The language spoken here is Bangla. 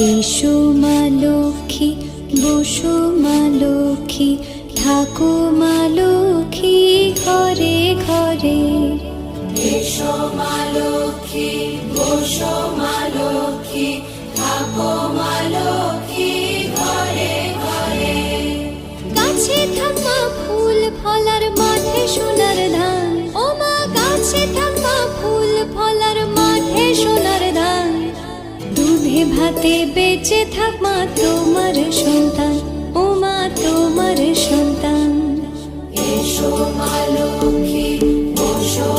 এসো মা লক্ষ্মী, বসো মা লক্ষ্মী, থাকো মা লক্ষ্মী ঘরে ঘরে। এসো মা লক্ষ্মী, বসো মা লক্ষ্মী, থাকো মা লক্ষ্মী ঘরে ঘরে। গাছে থাকা ফুল ফলার মাঠে সোনার ধান, ও মা গাছে থাকা ফুল ফলার মাঠে সোনার ধান। দুধে ভাতে বেঁচে থাক মা তোমার সন্তান, ও মা তোমার সন্তান। এসো মা লক্ষ্মী, বসো